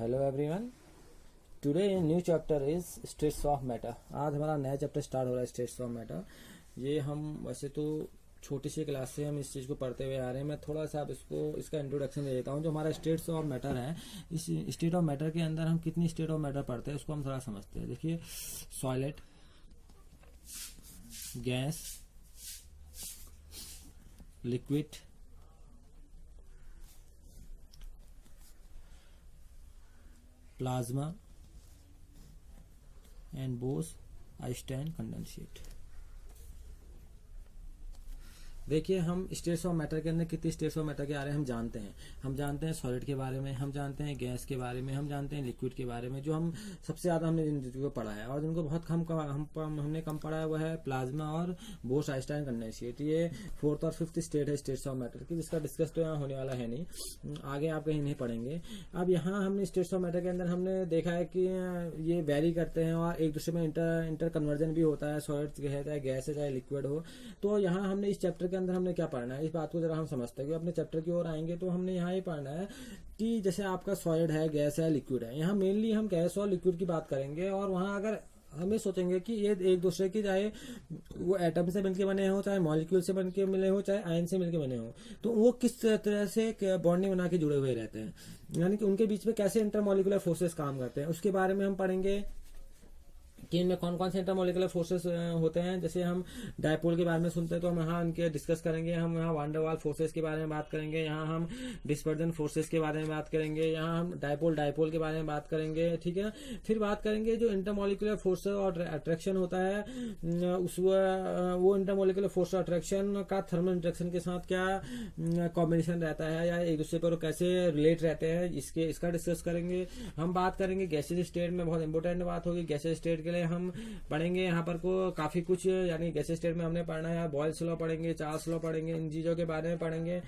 Hello everyone, today new chapter is states of matter. आज हमारा नया चैप्टर स्टार्ट हो रहा है, स्टेट्स ऑफ मैटर। ये हम वैसे तो छोटी सी क्लास से हम इस चीज़ को पढ़ते हुए आ रहे हैं। मैं थोड़ा सा आप इसका इंट्रोडक्शन दे देता हूँ। जो हमारा स्टेट्स ऑफ मैटर है, इस स्टेट ऑफ मैटर के अंदर हम कितनी स्टेट ऑफ मैटर पढ़ते हैं उसको हम थोड़ा समझते हैं। देखिए, solid, gas, liquid, plasma and Bose-Einstein condensate। देखिए, हम स्टेट्स ऑफ मैटर के अंदर कितनी स्टेट्स ऑफ मैटर के आ रहे हैं हम जानते हैं। हम जानते हैं सॉलिड के बारे में, हम जानते हैं गैस के बारे में, हम जानते हैं लिक्विड के बारे में। जो हम सबसे ज्यादा हमने जिनको पढ़ा है और जिनको बहुत हमने कम पढ़ा है वो है प्लाज्मा और बोस-आइंस्टाइन कंडेंसेट। ये 4th और 5th स्टेट है स्टेट्स ऑफ मैटर की, जिसका डिस्कस तो यहाँ होने वाला है नहीं, आगे आप कहीं नहीं पढ़ेंगे। अब यहाँ हमने स्टेट्स ऑफ मैटर के अंदर हमने देखा है कि ये वेरी करते हैं और एक दूसरे में इंटर कन्वर्जन भी होता है। सॉलिड है, गैस है, चाहे लिक्विड हो। तो यहाँ हमने इस चैप्टर के अंदर हमने क्या पढ़ना है, इस बात को जरा हम समझते हैं कि अपने चैप्टर की ओर आएंगे तो हमने यहाँ ये पढ़ना है कि जैसे आपका सॉलिड है, गैस है, लिक्विड है। यहाँ मेनली हम गैस और लिक्विड की बात करेंगे और वहाँ अगर हमें सोचेंगे कि ये एक दूसरे की, चाहे वो एटम से मिलकर बने हो, चाहे मॉलिक्यूल से बनके मिले हो, चाहे आयन से मिलकर बने हो, तो वो किस तरह से बॉन्डिंग बना के जुड़े हुए रहते हैं, यानी कि उनके बीच में कैसे इंटरमॉलिक्यूलर फोर्सेस काम करते हैं, उसके बारे में हम पढ़ेंगे कि इनमें कौन कौन से इंटरमॉलिक्यूलर फोर्सेस होते हैं। जैसे हम डायपोल के बारे में सुनते हैं तो हम यहाँ उनके डिस्कस करेंगे। हम यहाँ वान डेर वाल फोर्सेस के बारे में बात करेंगे, यहाँ हम डिस्पर्जन फोर्सेस के बारे में बात करेंगे, यहाँ हम डायपोल के बारे में बात करेंगे, ठीक है। फिर बात करेंगे जो इंटरमॉलिक्यूलर फोर्स और अट्रैक्शन होता है, वो इंटरमॉलिक्यूलर फोर्स और अट्रैक्शन का थर्मल इंटरेक्शन के साथ क्या कॉम्बिनेशन रहता है या एक दूसरे पर कैसे रिलेट रहते हैं, इसका डिस्कस करेंगे। हम बात करेंगे गैसेज स्टेट में, बहुत इंपॉर्टेंट बात होगी गैसेज स्टेट के लिए। हम पढ़ेंगे यहाँ पर को काफी कुछ, यानी गैसेज स्टेट में हमने पढ़ना है बॉयल्स लॉ पढ़ेंगे, चार्ल्स लॉ पढ़ेंगे, इन चीजों के बारे में पढ़ेंगे,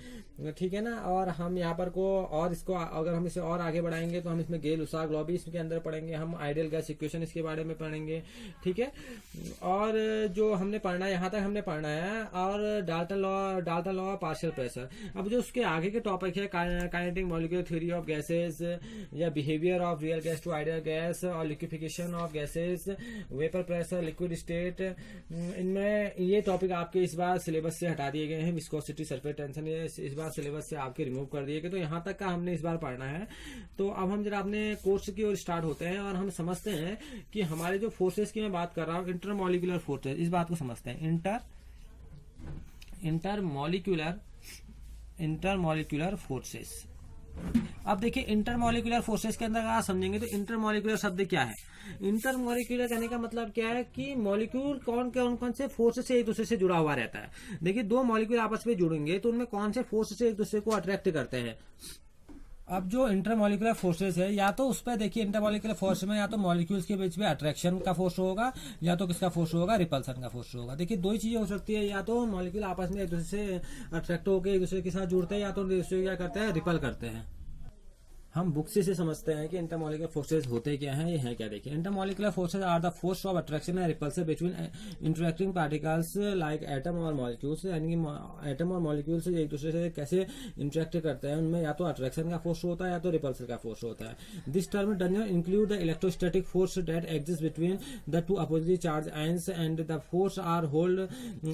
ठीक है ना। और हम यहाँ पर को और इसको अगर हम इसे और आगे बढ़ाएंगे तो हम इसमें गेल-लुसाक लॉ भी इसके अंदर पढ़ेंगे, हम आइडियल गैस इक्वेशन इसके बारे में पढ़ेंगे, ठीक है। और जो हमने पढ़ना है यहाँ तक हमने पढ़ना है। और डाल्टन लॉ पार्शियल प्रेशर। अब जो उसके आगे के टॉपिक है kinetic molecular theory of gases या behaviour of real gas to ideal gas और liquefaction of gases, vapour pressure, liquid state, इनमें ये टॉपिक आपके इस बार सिलेबस से हटा दिए गए हैं। विस्कोसिटी, सरफेस टेंशन, ये इस बार सिलेबस से आपके रिमूव कर दिए गए। तो यहाँ तक का हमने इस बार पढ़ना है। तो अब हम जरा अपने कोर्स की ओर स्टार्ट होते हैं और हम समझते हैं कि हमारे जो फोर्सेस की मैं बात कर रहा हूँ, इंटरमॉलिक्यूलर फोर्सेस, इस बात को समझते हैं। Intermolecular forces. अब देखिए, इंटरमॉलिक्यूलर फोर्सेस के अंदर अगर आप समझेंगे तो इंटरमॉलिक्यूलर शब्द क्या है। इंटरमॉलिक्यूलर कहने का मतलब क्या है कि मॉलिक्यूल कौन से फोर्स से एक दूसरे से जुड़ा हुआ रहता है। देखिए, दो मॉलिक्यूल आपस में जुड़ेंगे तो उनमें कौन से फोर्स से एक दूसरे को अट्रैक्ट करते हैं। अब जो इंटरमॉलिक्यूलर फोर्सेस है, या तो उस पर देखिए इंटरमॉलिक्यूलर फोर्स में या तो मॉलिक्यूल्स के बीच में अट्रैक्शन का फोर्स होगा या तो किसका फोर्स होगा, रिपल्सन का फोर्स होगा। देखिए, दो ही चीजें हो सकती है, या तो मॉलिक्यूल आपस में एक दूसरे से अट्रैक्ट होकर एक दूसरे के साथ जुड़ते हैं या तो दूसरे क्या करते हैं, रिपल करते हैं। हम बुक से समझते हैं कि इंटरमॉलिक्यूलर फोर्सेस होते क्या हैं, ये है क्या। देखिए, intermolecular forces are the force of attraction and repulsion between interacting particles like atom और मॉलिक्यूल्स। यानी कि एटम और मॉलिक्यूल्स एक दूसरे से कैसे इंटरेक्ट करते हैं, उनमें या तो अट्रैक्शन का फोर्स होता है या तो रिपल्सन का फोर्स होता है। This term does not include the electrostatic force that exist between the two opposite charge ions and the force are hold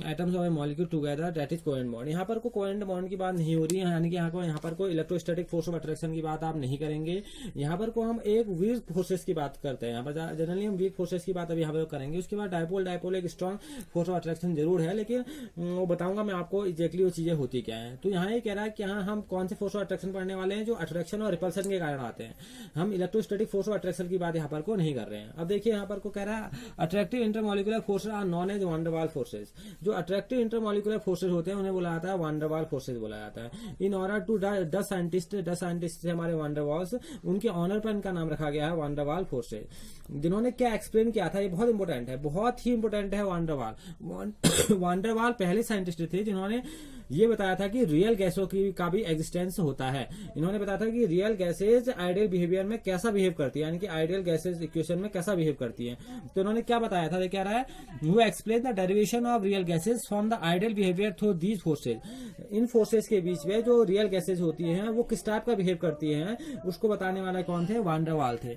atoms of a molecule together, that is covalent bond. यहाँ पर को covalent bond की बात नहीं हो रही है, यानी कि यहाँ पर को इलेक्ट्रोस्टैटिक फोर्स ऑफ अट्रैक्शन की बात आप नहीं करेंगे। यहाँ पर को हम एक वीक फोर्सेस की बात करते हैं। यहाँ पर जनरली हम वीक फोर्सेस की बात अभी यहाँ पर करेंगे। उसके बाद डायपोल एक स्ट्रॉन्ग फोर्स ऑफ अट्रैक्शन जरूर है, लेकिन वो बताऊंगा मैं आपको एग्जैक्टली वो चीजें होती क्या है। तो यहाँ ये कह रहा है कि यहाँ हम कौन से फोर्स ऑफ अट्रैक्शन पढ़ने वाले हैं जो अट्रैक्शन और रिपल्सन के कारण आते हैं। हम इलेक्ट्रोस्टैटिक फोर्स ऑफ अट्रैक्शन की बात यहाँ पर को नहीं कर रहे हैं। अब देखिए, यहाँ पर को कह रहा है attractive intermolecular forces are known as van der Waals forces. जो अट्रैक्टिव इंटरमॉलिक्यूलर फोर्सेस होते हैं उन्हें बोला जाता है वान डेर वाल फोर्सेस बोला जाता है। इन ऑर्डर टू 10 साइंटिस्ट हमारे वान डेर वाल्स, उनके ऑनर पर इनका नाम रखा गया है वान डेर वाल फोर्सेस। जिन्होंने क्या एक्सप्लेन किया था, ये बहुत इंपॉर्टेंट है, बहुत ही इंपॉर्टेंट है। वान डेर वाल वान डेर वाल पहले साइंटिस्ट थे जिन्होंने ये बताया था कि रियल गैसों का भी एग्जिस्टेंस होता है। इन्होंने बताया था कि रियल गैसेज आइडियल बिहेवियर में कैसा बिहेव करती है, यानी कि आइडियल गैसेज इक्वेशन में कैसा बिहेव करती है। तो इन्होंने क्या बताया था, क्या रहा है, वो explain the derivation of real gases from the ideal behaviour through these forces. In forces के बीच में जो रियल गैसेज होती हैं वो किस टाइप का बिहेव करती हैं, उसको बताने वाला कौन थे? वान डर वाल थे।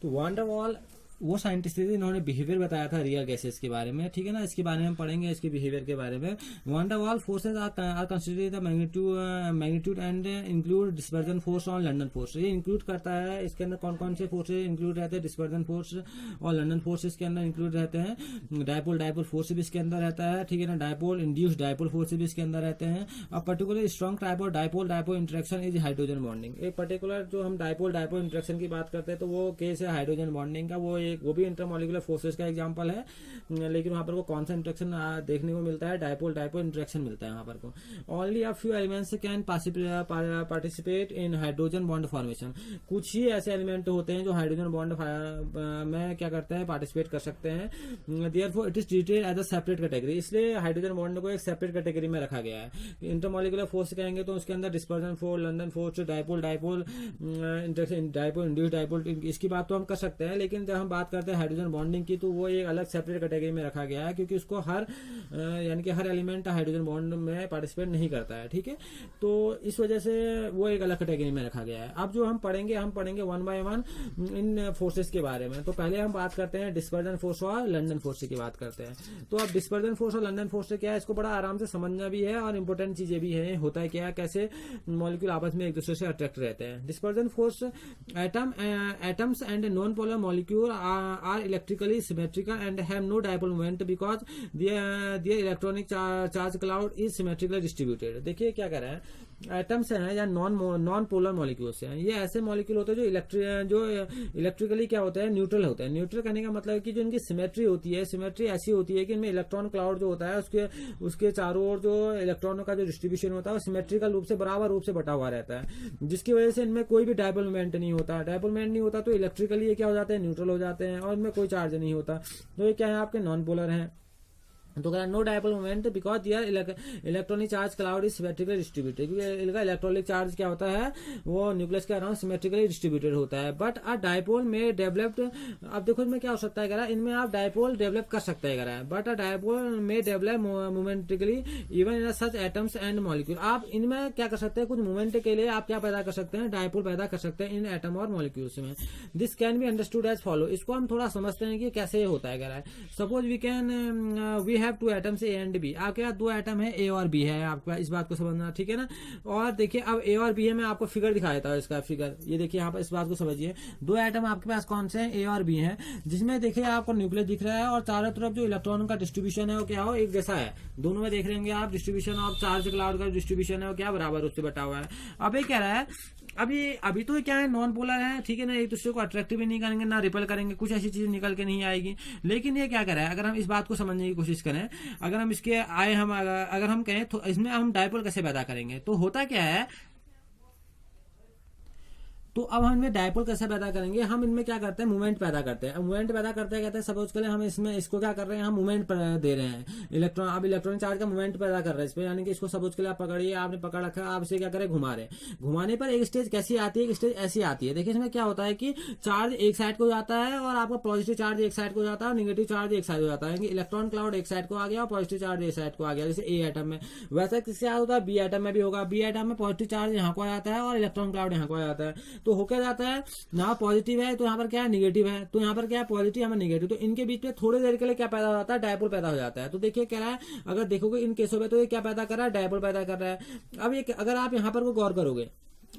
तो वान डर वाल वो साइंटिस्ट थे, इन्होंने बिहेवियर बताया था रियल गैसेस के बारे में, ठीक है ना। इसके बारे में हम पढ़ेंगे, इसके बिहेवियर के बारे में। Van der Waals forces are considered the magnitude and include dispersion force और लंडन फोर्स। ये इंक्लूड करता है, इसके अंदर कौन कौन से फोर्सेज इंक्लूड रहते हैं? डिस्पर्जन फोर्स और लंडन फोर्स इसके अंदर इंक्लूड रहते हैं। डायपोल फोर्स भी इसके अंदर रहता है, ठीक है ना। डायपोल इंड्यूस्ड डायपोल फोर्स भी इसके अंदर रहते हैं। और particular strong type of dipole interaction is hydrogen bonding. एक पर्टिकुलर जो हम डायपोल इंटरेक्शन की बात करते हैं तो वो केस है हाइड्रोजन बॉन्डिंग का। वो भी इंटरमॉलिक्यूलर फोर्सेस का एग्जांपल है, लेकिन वहां पर को कौन सा इंटरेक्शन देखने को मिलता है? डायपोल इंटरेक्शन मिलता है वहां पर को। Only a few elements can participate in hydrogen bond formation. कुछ ही ऐसे एलिमेंट होते हैं जो हाइड्रोजन बॉन्ड में क्या करते हैं? पार्टिसिपेट कर सकते हैं। Therefore it is treated as a separate category. इसलिए हाइड्रोजन बॉन्ड को एक सेपरेट कैटेगरी में रखा गया है। इंटरमॉलिक्यूलर फोर्स कहेंगे तो उसके अंदर dispersion force, London force, dipole interaction, dipole induced dipole, इसकी बात तो हम कर सकते हैं। लेकिन जब हम बात करते हैं हाइड्रोजन बॉन्डिंग की तो वो एक अलग सेपरेट कैटेगरी में रखा गया है, क्योंकि उसको यानी कि हर एलिमेंट हाइड्रोजन बॉन्ड में पार्टिसिपेट नहीं करता है, ठीक है। तो इस वजह से वो एक अलग कैटेगरी में रखा गया है। अब जो हम पढ़ेंगे one by one in forces के बारे में। तो पहले हम बात करते हैं डिस्पर्जन फोर्स और लंडन फोर्स की बात करते हैं। तो अब डिस्पर्जन फोर्स और लंडन फोर्स से क्या है, इसको बड़ा आराम से समझना भी है और इंपॉर्टेंट चीजें भी है। होता है क्या, कैसे मॉलिक्यूल आपस में एक दूसरे से अट्रैक्ट रहते हैं। Dispersion force atoms and non polar molecule are electrically symmetrical and have no dipole moment because their electronic charge cloud is symmetrically distributed. देखिए क्या कर रहा है, एटम्स हैं या नॉन पोलर मॉलिक्यूल्स हैं, ये ऐसे मॉलिक्यूल होते हैं जो इलेक्ट्रिकली क्या होता है? न्यूट्रल होते हैं। न्यूट्रल करने का मतलब है कि जो इनकी सिमेट्री होती है, सिमेट्री ऐसी होती है कि इनमें इलेक्ट्रॉन क्लाउड जो होता है उसके चारों ओर जो इलेक्ट्रॉनों का जो डिस्ट्रीब्यूशन होता है वो सिमेट्रिकल रूप से बराबर रूप से बटा हुआ रहता है, जिसकी वजह से इनमें कोई भी डायपोल मोमेंट नहीं होता। डायपोल मोमेंट नहीं होता तो इलेक्ट्रिकली ये क्या हो जाते हैं? न्यूट्रल हो जाते हैं और इनमें कोई चार्ज नहीं होता। तो ये क्या है? आपके नॉन पोलर हैं। तो no dipole moment because their electronic charge cloud is symmetrically distributed, क्योंकि इनका इलेक्ट्रॉनिक चार्ज क्या होता है? वो न्यूक्लियस के अराउंड सिमेट्रिकली डिस्ट्रीब्यूटेड होता है। बट अ डायपोल में डेवलप्ड, अब देखो इनमें क्या हो सकता है कह रहा है, इनमें आप डायपोल डेवलप कर सकते हैं कह रहा है। बट अ डायपोल में develop momentarily even in such atoms and molecule. आप इनमें क्या कर सकते हैं? कुछ मोमेंट के लिए आप क्या पैदा कर सकते हैं? डायपोल पैदा कर सकते हैं इन एटम और मॉलिक्यूल्स में। This can be understood as follow. इसको हम थोड़ा समझते हैं कि कैसे होता है कह रहा है। Suppose we have two atoms A and B. आपके पास दो एटम है ए और बी है, आपके पास इस बात को समझना, ठीक है ना। और देखिए अब ए और बी है, मैं आपको फिगर दिखा देता हूँ इसका फिगर। ये देखिए यहाँ पर इस बात को समझिए, दो एटम आपके पास कौन से हैं? ए और बी हैं, जिसमें देखिए आपको न्यूक्लियस दिख रहा है और चारों तरफ जो इलेक्ट्रॉन का डिस्ट्रीब्यूशन है वो क्या हो? एक जैसा है। दोनों में देख रहे होंगे आप, डिस्ट्रीब्यूशन ऑफ चार्ज क्लाउड का डिस्ट्रीब्यूशन है वो क्या बराबर रूप से बटा हुआ है। अब ये कह रहा है अभी तो क्या है? नॉन पोलर है, ठीक है ना, एक दूसरे को अट्रैक्टिव भी नहीं करेंगे ना रिपेल करेंगे, कुछ ऐसी चीज निकल के नहीं आएगी। लेकिन ये क्या कर रहा है? अगर हम इस बात को समझने की कोशिश करें, अगर हम इसके अगर हम कहें तो इसमें हम डायपोल कैसे पैदा करेंगे, तो होता क्या है, तो अब हम इनमें डायपोल कैसे पैदा करेंगे? हम इनमें क्या करते हैं? मूवमेंट पैदा करते हैं। मूवमेंट पैदा करते हैं, कहते हैं सपोज करें हम इसमें इसको क्या कर रहे हैं? हम मूवमेंट दे रहे हैं इलेक्ट्रॉन। अब इलेक्ट्रॉनिक चार्ज का मूवमेंट पैदा कर रहे हैं इस पर, यानी कि इसको सपोज के लिए आप पकड़िए, आपने पकड़ रखा, आप इसे क्या करें? घुमा रहे हैं। घुमाने पर एक स्टेज कैसी आती है, एक स्टेज ऐसी आती है। देखिए इसमें क्या होता है कि चार्ज एक साइड को जाता है और आपका पॉजिटिव चार्ज एक साइड को जाता है और निगेटिव चार्ज एक साइड हो जाता है। इलेक्ट्रॉन क्लाउड एक साइड को आ गया और पॉजिटिव चार्ज एक साइड को आ गया, जैसे ए एटम में। वैसा किससे होता है? बी एटम में भी होगा। बी एटम में पॉजिटिव चार्ज यहाँ को आ जाता है और इलेक्ट्रॉन क्लाउड यहाँ को आ जाता है। तो हो क्या जाता है? यहाँ पॉजिटिव है तो यहाँ पर क्या है? निगेटिव है। तो यहाँ पर क्या है? पॉजिटिव, यहाँ पर निगेटिव। तो इनके बीच में थोड़ी देर के लिए क्या पैदा हो जाता है? डायपोल पैदा हो जाता है। तो देखिए क्या है, अगर देखोगे इन केसों में तो ये क्या पैदा कर रहा है? डायपोल पैदा कर रहा है। अब ये अगर आप यहाँ पर गौर करोगे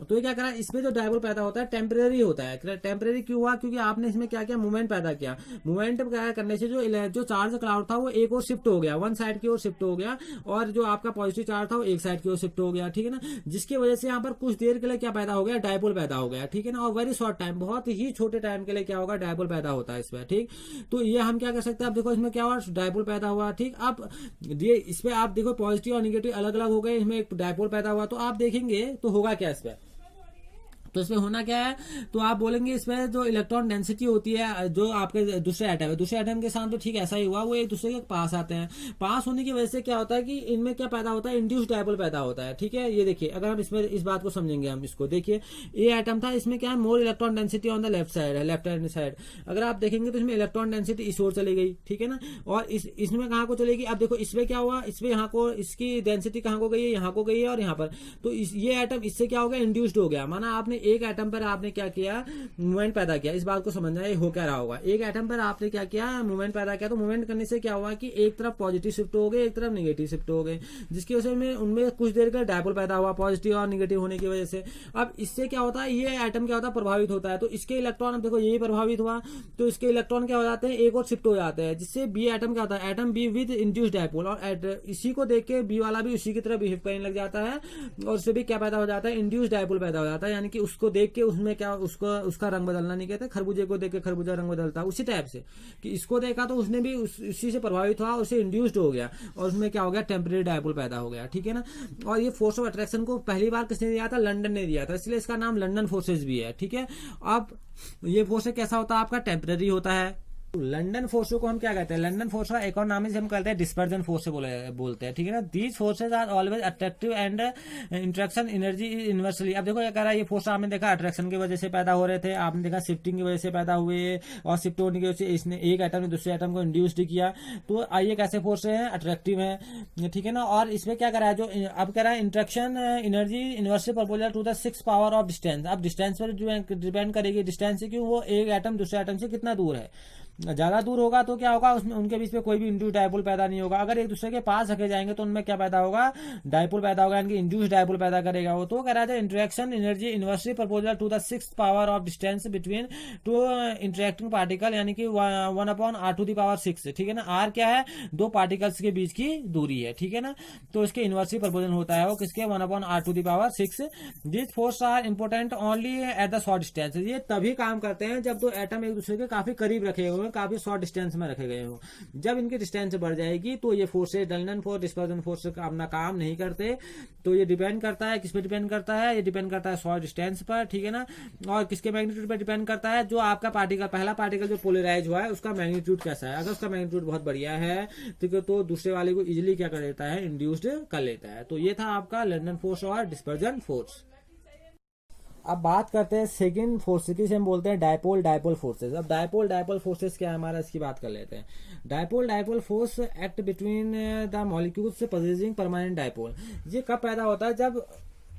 तो ये क्या करा, इसमें जो डायपोल पैदा होता है टेम्परेरी होता है। टेम्परेरी क्यों हुआ? क्योंकि आपने इसमें क्या किया? मूवमेंट पैदा किया। मूवमेंट करने से जो चार्ज क्लाउड था वो एक और शिफ्ट हो गया, वन साइड की ओर शिफ्ट हो गया, और जो आपका पॉजिटिव चार्ज था वो एक साइड की ओर शिफ्ट हो गया, ठीक है ना। जिसकी वजह से यहाँ पर कुछ देर के लिए क्या पैदा हो गया? डायपोल पैदा हो गया, ठीक है ना। और वेरी शॉर्ट टाइम, बहुत ही छोटे टाइम के लिए क्या होगा? डायपोल पैदा होता है इसमें, ठीक। तो ये हम क्या कर सकते हैं? अब देखो इसमें क्या हुआ? डायपोल पैदा हुआ, ठीक। अब ये इसमें आप देखो पॉजिटिव और निगेटिव अलग अलग हो गए, इसमें एक डायपोल पैदा हुआ। तो आप देखेंगे तो होगा क्या इसमें? तो इसमें होना क्या है? तो आप बोलेंगे इसमें जो इलेक्ट्रॉन डेंसिटी होती है जो आपके दूसरे एटम है, दूसरे एटम के साथ तो ठीक ऐसा ही हुआ, वो एक दूसरे के पास आते हैं। पास होने की वजह से क्या होता है कि इनमें क्या पैदा होता है? इंड्यूस्ड डायपोल पैदा होता है, ठीक है। ये देखिए अगर हम इसमें इस बात को समझेंगे, हम इसको देखिए, ए एटम था, इसमें क्या है? More electron density on the left side है, लेफ्ट हैंड साइड। अगर आप देखेंगे तो इसमें इलेक्ट्रॉन डेंसिटी इस ओर चली गई, ठीक है ना। और इसमें कहाँ को चलेगी? अब देखो इसमें क्या हुआ? इसमें यहाँ को, इसकी डेंसिटी कहाँ को गई है? यहाँ को गई है और यहाँ पर। तो ये एटम इससे क्या हो गया? इंड्यूस्ड हो गया। माना आपने एक एटम पर आपने क्या किया, मूवमेंट पैदा किया। इस बात को समझना है हो क्या रहा होगा। एक एटम पर आपने क्या किया, मूवमेंट पैदा किया, तो मूवमेंट करने से क्या हुआ कि एक तरफ पॉजिटिव शिफ्ट हो गए, एक तरफ नेगेटिव शिफ्ट हो गए, जिसकी वजह में उनमें कुछ देर का डायपोल पैदा हुआ पॉजिटिव और नेगेटिव होने की वजह से। अब इससे क्या होता है, ये एटम क्या होता है, प्रभावित होता है। तो इसके इलेक्ट्रॉन, अब देखो यही प्रभावित हुआ, तो इसके इलेक्ट्रॉन क्या हो जाते हैं, एक और शिफ्ट हो जाते हैं, जिससे बी एटम क्या होता है, atom be with induced dipole, और इसी को देख के बी वाला भी उसी की तरह बिहेव करने लग जाता है, और उससे भी क्या पैदा हो जाता है, इंड्यूस्ड डायपोल पैदा हो जाता है। यानी कि उसको देख के उसमें क्या, उसका रंग बदलना नहीं कहते, खरबूजे को देख के खरबूजा रंग बदलता है, उसी टाइप से कि इसको देखा तो उसने भी उसी से प्रभावित हुआ, उससे इंड्यूस्ड हो गया, और उसमें क्या हो गया, टेम्परेरी डायपोल पैदा हो गया। ठीक है ना। और ये फोर्स ऑफ अट्रैक्शन को पहली बार किसने दिया था, लंदन ने दिया था, इसलिए इसका नाम लंदन फोर्सेस भी है। ठीक है। अब ये फोर्स कैसा होता है आपका, टेम्परेरी होता है। लंदन फोर्सों को हम क्या कहते हैं, लंदन फोर्स का एक और नाम से हम कहते हैं डिस्पर्जन फोर्स बोलते हैं। ठीक है ना। These forces are always attractive and interaction energy inversely. अब देखो क्या कह रहा है, ये फोर्स आपने देखा अट्रैक्शन की वजह से पैदा हो रहे थे, आपने देखा शिफ्टिंग की वजह से पैदा हुए, और शिफ्ट होने की वजह से इसने एक एटम ने दूसरे एटम को इंड्यूस्ड किया। तो आइए कैसे फोर्स है, अट्रैक्टिव है। ठीक है ना। और इसमें क्या करा है, जो अब कह रहा है interaction energy inversely proportional to the 6 power of distance. अब डिस्टेंस पर डिपेंड करेगी, डिस्टेंस से क्यों, वो एक एटम दूसरे एटम से कितना दूर है। ज्यादा दूर होगा तो क्या होगा, उसमें उनके बीच में कोई भी इंड्यूस डायपोल पैदा नहीं होगा। अगर एक दूसरे के पास रखे जाएंगे तो उनमें क्या पैदा होगा, डायपोल पैदा होगा, यानी कि इंड्यूस डायपोल पैदा करेगा वो। तो कह रहा था interaction energy inversely proportional to the 6 power of distance between two interacting particle, यानी कि 1/r⁴। ठीक है ना। आर क्या है, दो पार्टिकल्स के बीच की दूरी है। ठीक है ना। तो इसके इनवर्सली प्रोपोर्शनल होता है वो किसके, 1/r⁴। This force are important only at the short distance. ये तभी काम करते हैं जब दो एटम एक दूसरे के काफी करीब रखे हुए, काफी शॉर्ट डिस्टेंस में रखे गए हो। जब इनकी डिस्टेंस बढ़ जाएगी तो ये forces, London force, dispersion force अपना काम नहीं करते। तो ये डिपेंड करता है, किस पे डिपेंड करता है, ये डिपेंड करता है शॉर्ट डिस्टेंस पर। ठीक है ना। और किसके मैग्नीट्यूड पर डिपेंड करता है, जो आपका पार्टिकल, पहला पार्टिकल जो पोलराइज हुआ है उसका मैग्नीट्यूड कैसा है। अगर उसका मैग्नीट्यूड बहुत बढ़िया है तो दूसरे वाले को इजिली क्या कर देता है, इंड्यूस्ड कर लेता है। तो ये था आपका लंदन फोर्स और डिस्पर्जन फोर्स। अब बात करते हैं सेकंड फोर्स की, हम बोलते हैं डायपोल फोर्सेस। अब डायपोल फोर्सेस क्या है हमारा, इसकी बात कर लेते हैं। Dipole force act between the molecules possessing permanent dipole. ये कब पैदा होता है, जब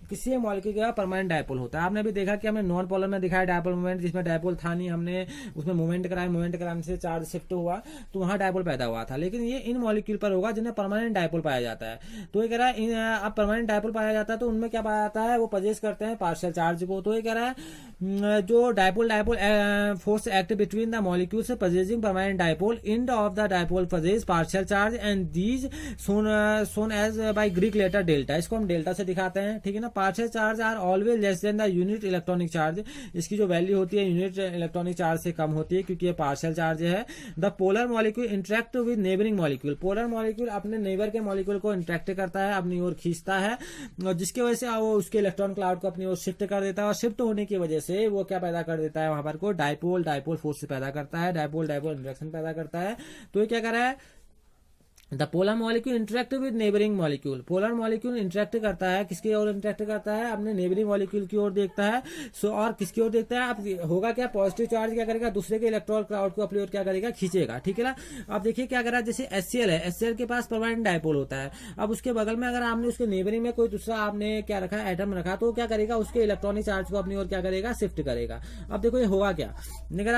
किसी मॉलिक्यूल का परमानेंट डायपोल होता है। आपने भी देखा कि हमने नॉन पोलर में दिखाया डायपोल मूवमेंट, जिसमें डायपोल था नहीं, हमने उसमें मूवमेंट कराया, मूवमेंट कराने से चार्ज शिफ्ट हुआ तो वहां डायपोल पैदा हुआ था। लेकिन ये इन मॉलिक्यूल पर होगा जिन्हें परमानेंट डायपोल पाया जाता है। तो ये कह रहा है अब परमानेंट डायपोल पाया जाता है तो उनमें क्या पाया जाता है, वो पजेस करते हैं पार्शियल चार्ज को। तो ये कह रहा है जो dipole force act between the molecules possessing permanent dipole, and of the dipole possess partial charge and these shown as by Greek letter delta. इसको हम डेल्टा से दिखाते हैं। ठीक है ना। Partial charge are always less than the unit electronic charge. इसकी जो वैल्यू होती है यूनिट इलेक्ट्रॉनिक चार्ज से कम होती है, क्योंकि ये पार्शियल चार्ज है। The polar molecule interact with neighbouring molecule. Polar molecule अपने नेबर के मॉलिक्यूल को इंटरेक्ट करता है, अपनी ओर खींचता है, और जिसकी वजह से वो उसके इलेक्ट्रॉन क्लाउड को अपनी ओर शिफ्ट कर देता है, और शिफ्ट होने की वजह से वो क्या पैदा कर देता है, वहां पर को डायपोल फोर्स पैदा करता है, डायपोल इंटरेक्शन पैदा करता है। तो ये क्या कर रहा है, the polar molecule interact with neighbouring molecule. Polar molecule interact करता है, किसकी ओर इंटरेक्ट करता है, अपने नेबरिंग मॉलिक्यूल की ओर देखता है। और किसकी ओर देखता है, अब होगा क्या, पॉजिटिव चार्ज क्या करेगा, दूसरे के इलेक्ट्रॉन क्लाउड को अपनी ओर क्या करेगा, खींचेगा। ठीक है ना। अब देखिए क्या कर रहा है, जैसे HCl है, HCl के पास परमानेंट डायपोल होता है। अब उसके बगल में अगर आपने उसके नेबरिंग में कोई दूसरा आपने क्या रखा, एटम रखा, तो क्या करेगा, उसके इलेक्ट्रॉनिक चार्ज को अपनी ओर क्या करेगा, शिफ्ट करेगा। अब देखो ये होगा क्या,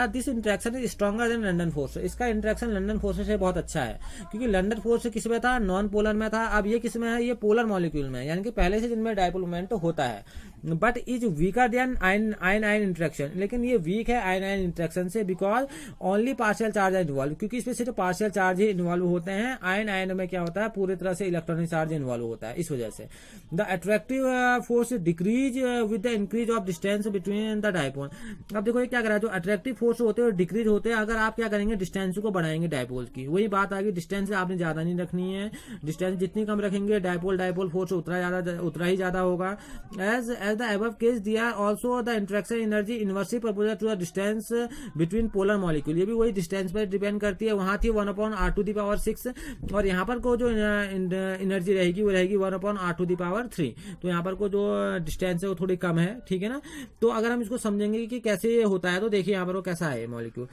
this interaction is stronger than London force. इसका इंटरेक्शन लंदन फोर्स से बहुत अच्छा है, क्योंकि लंदन फोर्स किस में था, नॉन पोलर में था। अब ये किस में है, ये पोलर मॉलिक्यूल में है, यानी कि पहले से जिनमें डायपोल मूवमेंट होता है, but is weaker then ion interaction. लेकिन ये वीक है आयन इंटरेक्शन से, बिकॉज ओनली पार्शियल चार्ज है इन्वॉल्व, क्योंकि इसमें सिर्फ पार्शियल चार्ज ही इन्वॉल्व होते हैं। आयन में क्या होता है, पूरी तरह से इलेक्ट्रॉनिक चार्ज इन्वॉल्व होता है। इस वजह से the attractive force decrease with the increase of distance between the dipole. अब देखो ये क्या कर रहा है, जो अट्रैक्टिव फोर्स होते हैं डिक्रीज होते हैं अगर आप क्या करेंगे, डिस्टेंस को बढ़ाएंगे डायपोल की। वही बात आ गई, डिस्टेंस आपने ज्यादा नहीं रखनी है, डिस्टेंस जितनी कम रखेंगे डायपोल फोर्स उतना ही ज्यादा होगा। As the above case they are also the interaction energy inversely proportional to the distance between polar molecule. ये भी वही डिस्टेंस पर डिपेंड करती है। वहां थी 1/r⁶, और यहाँ पर को जो एनर्जी रहेगी वो रहेगी 1/r⁵। तो यहाँ पर को जो डिस्टेंस है वो थोड़ी कम है। ठीक है ना। तो अगर हम इसको समझेंगे कि कैसे ये होता है, तो देखिए यहाँ पर वो कैसा है मॉलिक्यूल।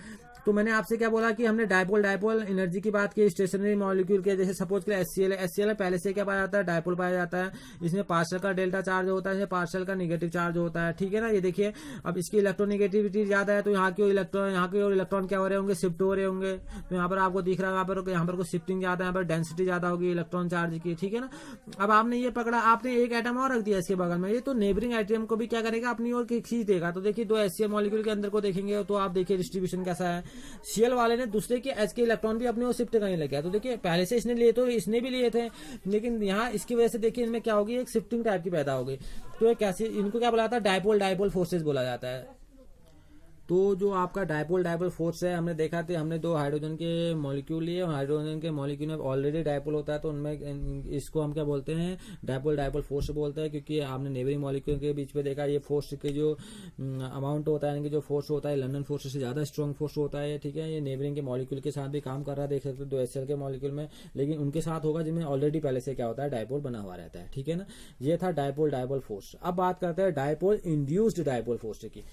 तो मैंने आपसे क्या बोला कि हमने डायपोल एनर्जी की बात की स्टेशनरी मॉलिक्यूल के, जैसे सपोज करें एचसीएल है, पहले से क्या पाया जाता है, डायपोल पाया जाता है। इसमें पार्शियल का डेल्टा चार्ज होता है, पार्शियल का नेगेटिव चार्ज होता है, ठीक है ना। ये देखिए अब इसकी इलेक्ट्रोनेगेटिविटी ज्यादा है, तो यहाँ की ओर इलेक्ट्रॉन क्या हो रहे होंगे, शिफ्ट हो रहे होंगे। तो यहाँ पर आपको दिख रहा है यहाँ पर शिफ्टिंग ज्यादा है, यहाँ पर डेंसिटी ज्यादा होगी इलेक्ट्रॉन चार्ज की, ठीक है ना। अब आपने ये पकड़ा, आपने एक एटम और रख दिया इसके बगल में, ये तो नेबरिंग एटम को भी क्या करेगा, अपनी ओर खींच देगा। तो देखिए दो एचसीएल मॉलिक्यूल के अंदर को देखेंगे तो आप देखिए डिस्ट्रीब्यूशन कैसा है। सीएल वाले ने दूसरे के एच के इलेक्ट्रॉन भी अपनी ओर शिफ्ट करने लगे, तो देखिए पहले से इसने लिए तो इसने भी लिए थे, लेकिन यहाँ इसकी वजह से देखिए इनमें क्या होगी, एक शिफ्टिंग टाइप की पैदा होगी। तो ये कैसे, इनको क्या बोला जाता है, डायपोल फोर्सेस बोला जाता है। तो जो आपका डायपोल फोर्स है, हमने देखा था, हमने दो हाइड्रोजन के मॉलिक्यूल लिए, हाइड्रोजन के मॉलिक्यूल में ऑलरेडी डायपोल होता है, तो उनमें इसको हम क्या बोलते हैं, डायपोल फोर्स बोलते हैं। क्योंकि आपने नेबरिंग मॉलिक्यूल के बीच में देखा, ये फोर्स के जो अमाउंट होता है, यानी कि जो फोर्स होता है लंदन फोर्स से ज्यादा स्ट्रॉन्ग फोर्स होता है, ठीक है। ये नेबरिंग के मॉलिक्यूल के साथ भी काम कर रहा है, देख सकते हो दो एचसीएल के मॉलिक्यूल में, लेकिन उनके साथ होगा जिनमें ऑलरेडी पहले से क्या होता है, डायपोल बना हुआ रहता है, ठीक है ना। ये था डायपोल फोर्स। अब बात करते हैं डायपोल इंड्यूस्ड डायपोल फोर्स की।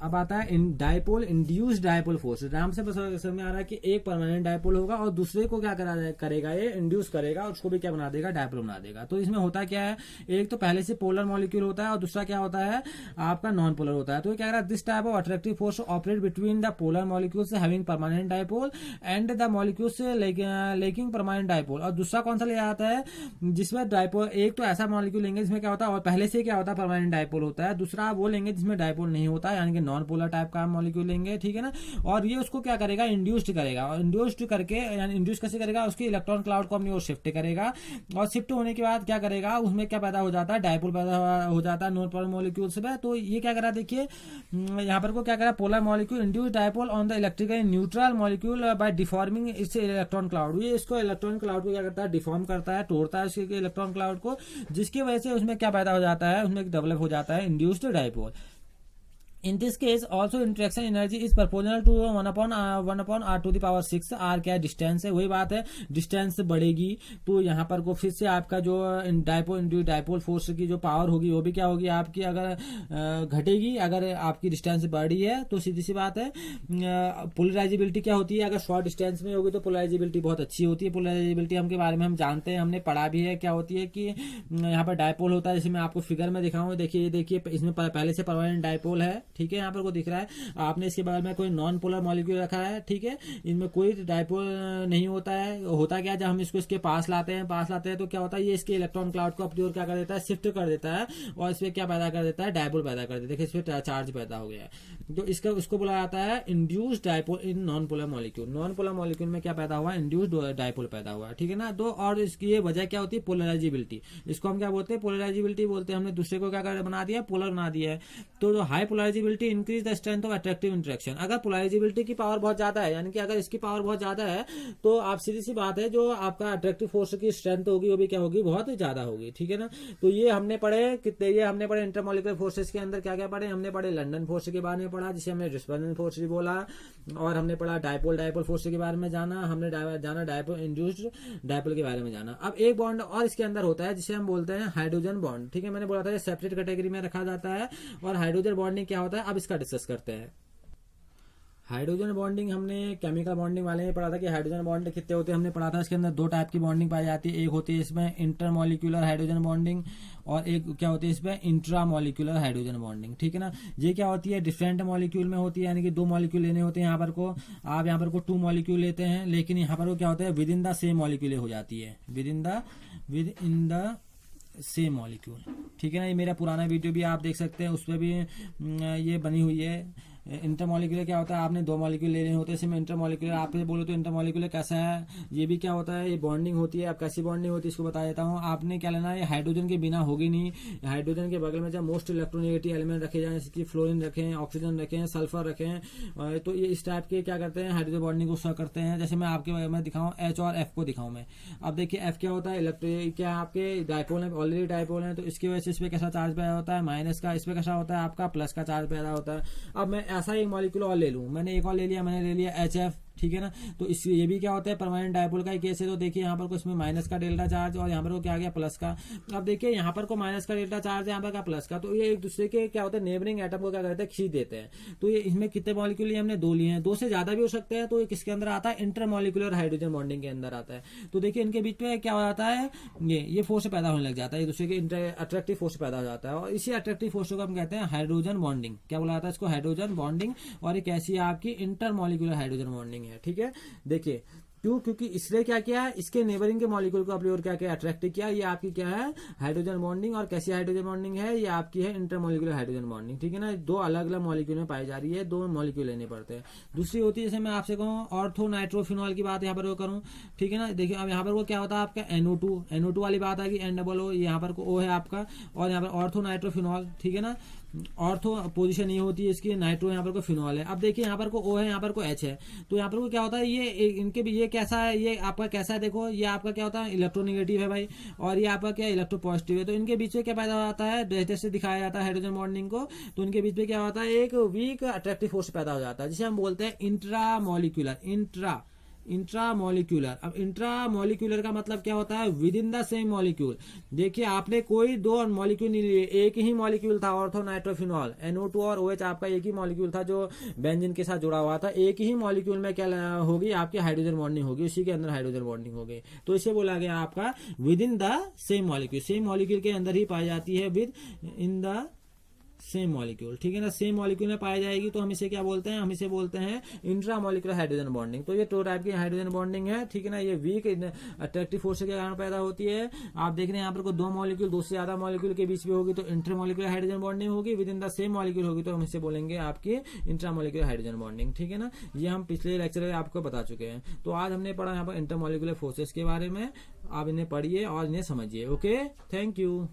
अब आता है डायपोल इंड्यूस्ड डायपोल फोर्स। नाम से बस समझ में आ रहा है कि एक परमानेंट डायपोल होगा और दूसरे को क्या करेगा, ये इंड्यूस करेगा और उसको भी क्या बना देगा, डायपोल बना देगा। तो इसमें होता क्या है, एक तो पहले से पोलर मॉलिक्यूल होता है और दूसरा क्या होता है, आपका नॉन पोलर होता है। तो क्या कह रहा है, this type of attractive force operate between the polar molecules having permanent dipole and the molecules lacking permanent dipole. और दूसरा कौन सा ले आता है, जिसमें डायपोल, एक तो ऐसा मॉलिक्यूल लेंगे जिसमें क्या होता है, और पहले से क्या होता है, परमानेंट डायपोल होता है। दूसरा वो लेंगे जिसमें डायपोल नहीं होता है, यानी कि नॉन पोलर टाइप का मॉलिक्यूल लेंगे, ठीक है ना। और ये उसको क्या करेगा, इंड्यूस्ड करेगा, और इंड्यूस्ड करके, यानी इंड्यूस कैसे करेगा, उसके इलेक्ट्रॉन क्लाउड को अपनी ओर शिफ्ट करेगा, और शिफ्ट होने के बाद क्या करेगा, उसमें क्या पैदा हो जाता है, डायपोल पैदा हो जाता है नॉन पोलर मॉलिक्यूल से। तो ये क्या करा, देखिए यहाँ पर को क्या करा, polar molecule induce dipole on the electrically neutral molecule by deforming it's electron cloud. ये इसको इलेक्ट्रॉन क्लाउड को क्या करता है, डिफॉर्म करता है, तोड़ता है इसके इलेक्ट्रॉन क्लाउड को, जिसकी वजह से उसमें क्या पैदा हो जाता है, उसमें डेवलप हो जाता है induced dipole. In this case, also interaction energy is proportional to 1 upon r to the power 6। r क्या डिस्टेंस है, वही बात है, डिस्टेंस बढ़ेगी तो यहाँ पर को फिर से आपका जो डायपोल फोर्स की जो पावर होगी वो भी क्या होगी आपकी, अगर घटेगी, अगर आपकी डिस्टेंस बढ़ी है तो सीधी सी बात है। पोलराइजेबिलिटी क्या होती है, अगर शॉर्ट डिस्टेंस में होगी तो पोलराइजेबिलिटी बहुत अच्छी होती है। पोलराइजेबिलिटी हम के बारे में हम जानते हैं, हमने पढ़ा भी है, क्या होती है कि यहाँ पर डायपोल होता है, जैसे मैं आपको फिगर में दिखाऊं, देखिए इसमें पहले से परमानेंट डायपोल है, ठीक है, यहाँ पर को दिख रहा है। आपने इसके बगल में कोई नॉन पोलर मॉलिक्यूल रखा है, ठीक है, इनमें कोई डायपोल नहीं होता है। होता क्या, जब हम इसको इसके पास लाते हैं तो क्या होता है, ये इसके इलेक्ट्रॉन क्लाउड को अपनी ओर क्या कर देता है, शिफ्ट कर देता है, और इसमें क्या पैदा कर देता है, डायपोल पैदा कर देता है। देखिए इसमें चार्ज पैदा हो गया है, तो उसको बोला जाता है induced dipole in non polar molecule. Non polar molecule में क्या पैदा हुआ, इंड्यूस्ड डायपोल पैदा हुआ, ठीक है ना। तो और इसकी ये वजह क्या होती है, पोलराइजेबिलिटी। इसको हम क्या बोलते हैं, पोलराइजेबिलिटी बोलते हैं। हमने दूसरे को क्या कर बना दिया, पोलर बना दिया है। तो जो high polarisability increase the strength of attractive interaction. अगर पोलराइजेबिलिटी की पावर बहुत ज्यादा है, यानी कि अगर इसकी पावर बहुत ज्यादा है, तो आप सीधी सी बात है, जो आपका अट्रैक्टिव फोर्स की स्ट्रेंथ होगी वो भी क्या होगी, बहुत ज्यादा होगी, ठीक है ना। तो ये हमने पढ़े कितने, ये हमने पढ़े इंटरमॉलिक्यूलर फोर्सेस के अंदर क्या क्या पढ़े, हमने पढ़े लंदन फोर्स के बारे में पढ़ा, जिसे हमने डिस्पर्जन फोर्स भी बोला, और हमने पढ़ा डायपोल फोर्स के बारे में जाना, हमने जाना डायपोल इंड्यूस्ड डायपोल के बारे में जाना। अब एक बॉन्ड और इसके अंदर होता है जिसे हम बोलते हैं हाइड्रोजन बॉन्ड, ठीक है। मैंने बोला था ये सेपरेट कैटेगरी में रखा जाता है। और हाइड्रोजन बॉन्डिंग क्या होता है, अब इसका डिस्कस करते हैं। हाइड्रोजन बॉन्डिंग हमने केमिकल बॉन्डिंग वाले में पढ़ा था कि हाइड्रोजन बॉन्ड कितने होते हैं, हमने पढ़ा था। इसके अंदर दो टाइप की बॉन्डिंग पाई जाती है, एक होती है इसमें इंटरमॉलिक्यूलर हाइड्रोजन बॉन्डिंग, और एक क्या होती है इसमें इंट्रामॉलिक्यूलर हाइड्रोजन बॉन्डिंग, ठीक है ना। ये क्या होती है, डिफरेंट मॉलिक्यूल में होती है, यानी कि दो मॉलिक्यूल लेने होते हैं। यहाँ पर को आप यहाँ पर को 2 मॉलिक्यूल लेते हैं, लेकिन यहाँ पर को क्या होता है, with in the same molecule हो जाती है, with in the same molecule, ठीक है ना। ये मेरा पुराना वीडियो भी आप देख सकते हैं, उसमें भी ये बनी हुई है। इंटरमॉलिक्यूलर क्या होता है, आपने 2 मॉलिक्यूल लेने होते हैं, इसमें इंटरमॉलिक्यूलर आप बोलो तो इंटरमॉलिक्यूलर कैसा है, ये भी क्या होता है, ये बॉन्डिंग होती है। अब कैसी बॉन्डिंग होती है इसको बता देता हूँ। आपने क्या लेना है, ये हाइड्रोजन के बिना होगी नहीं। हाइड्रोजन के बगल में जब मोस्ट इलेक्ट्रोनेगेटिव एलिमेंट रखे जाए, जैसे कि फ्लोरीन रखें, ऑक्सीजन रखें, सल्फर रखें, तो ये इस टाइप के क्या करते हैं, हाइड्रोजन बॉन्डिंग को करते हैं। जैसे मैं आपके मैं दिखाऊँ एच और एफ को दिखाऊँ मैं। अब देखिए एफ क्या होता है, क्या आपके डायपोल है, ऑलरेडी डायपोल है, तो इसकी वजह से इस पर कैसा चार्ज पैदा होता है, माइनस का। इस पर कैसा होता है, आपका प्लस का चार्ज पैदा होता है। अब मैं ऐसा एक मॉलिक्यूल ले लूं, मैंने एक और ले लिया, मैंने ले लिया HF, ठीक है ना। तो इस ये भी क्या होता है, परमानेंट डायपोल का ही केस है। तो देखिए यहाँ पर को इसमें माइनस का डेल्टा चार्ज और यहाँ पर को क्या आ गया प्लस का। अब देखिए यहाँ पर को माइनस का डेल्टा चार्ज है, यहाँ पर का प्लस का, तो ये एक दूसरे के क्या होता है नेबरिंग एटम को क्या करते हैं खींच देते हैं। तो ये इसमें कितने मॉलिक्यूल लिए हमने 2 लिए हैं, 2 से ज्यादा भी हो सकते हैं। तो ये किसके अंदर आता है, इंटरमॉलिक्यूलर हाइड्रोजन बॉन्डिंग के अंदर आता है। तो देखिए इनके बीच में क्या हो जाता है, ये फोर्स पैदा होने लग जाता है, एक दूसरे के अट्रैक्टिव फोर्स पैदा हो जाता है। और इसी अट्रैक्टिव फोर्स को हम कहते हैं हाइड्रोजन बॉन्डिंग। क्या बोला जाता है इसको, हाइड्रोजन बॉन्डिंग। और एक ऐसी आपकी इंटरमॉलिक्यूलर हाइड्रोजन बॉन्डिंग है। ठीक है, देखिए क्यों, क्योंकि इसने क्या किया, इसके नेबरिंग के मॉलिक्यूल को अपनी ओर क्या किया, अट्रैक्ट किया। ये आपकी क्या है, हाइड्रोजन बॉन्डिंग। और कैसी हाइड्रोजन बॉन्डिंग है, ये आपकी है इंटरमॉलिक्यूलर हाइड्रोजन बॉन्डिंग। ठीक है ना, 2 अलग अलग मॉलिक्यूल में पाई जा रही है, 2 मॉलिक्यूल लेने पड़ते हैं। दूसरी होती है, जैसे मैं आपसे कहूँ ऑर्थो नाइट्रोफिनॉल की बात यहाँ पर वो करूँ, ठीक है ना। देखिए अब यहाँ पर वो क्या होता है आपका NO2 वाली बात आएगी, N-O, यहाँ पर O है आपका, और यहाँ पर ऑर्थो नाइट्रोफिनॉल। ठीक है ना, ऑर्थो पोजीशन ये होती है इसकी, नाइट्रो यहाँ पर को फिनॉल है। अब देखिए यहाँ पर को O है, यहाँ पर को H है। तो यहाँ पर को क्या होता है, ये इनके भी ये कैसा है, ये आपका कैसा है, देखो ये आपका क्या होता है इलेक्ट्रोनेगेटिव है भाई, और ये आपका क्या इलेक्ट्रो पॉजिटिव है। तो इनके बीच में क्या पैदा होता है, जैसे दिखाया जाता है हाइड्रोजन बॉन्डिंग को, तो इनके बीच में क्या होता है, एक वीक अट्रैक्टिव फोर्स पैदा हो जाता है, जिसे हम बोलते हैं इंट्रामॉलिक्यूलर। इंट्रामॉलिक्यूलर। अब इंट्रामॉलिक्यूलर का मतलब क्या होता है, with in the same molecule. देखिए आपने कोई 2 मॉलिक्यूल नहीं लिए, एक ही मॉलिक्यूल था ऑर्थो नाइट्रोफिनॉल, NO2 और OH आपका एक ही मॉलिक्यूल था जो बेंजीन के साथ जुड़ा हुआ था। एक ही मॉलिक्यूल में क्या होगी आपकी हाइड्रोजन बॉन्डिंग होगी, उसी के अंदर हाइड्रोजन बॉन्डिंग होगी। तो इसे बोला गया आपका with in the same molecule, same molecule के अंदर ही पाई जाती है, with in the same molecule. ठीक है ना, सेम मॉलिक्यूल में पाई जाएगी, तो हम इसे क्या बोलते हैं, हम इसे बोलते हैं इंट्रामॉलिक्यूलर हाइड्रोजन बॉन्डिंग। तो ये 2 टाइप की हाइड्रोजन बॉन्डिंग है। ठीक है ना, ये वीक अट्रैक्टिव फोर्स के कारण पैदा होती है। आप देख रहे हैं यहाँ पर को 2 मॉलिक्यूल, 2 से ज्यादा मॉलिक्यूल के बीच में होगी तो इंटरमॉलिक्यूलर हाइड्रोजन बॉन्डिंग होगी, with in the same molecule होगी तो हम इसे बोलेंगे आपकी इंट्रामॉलिक्यूलर हाइड्रोजन बॉन्डिंग। ठीक है ना, ये हम पिछले लेक्चर में आपको बता चुके हैं। तो आज हमने पढ़ा यहाँ पर इंटरमॉलिक्यूलर फोर्सेस के बारे में। आप इन्हें पढ़िए और इन्हें समझिए। Okay, thank you.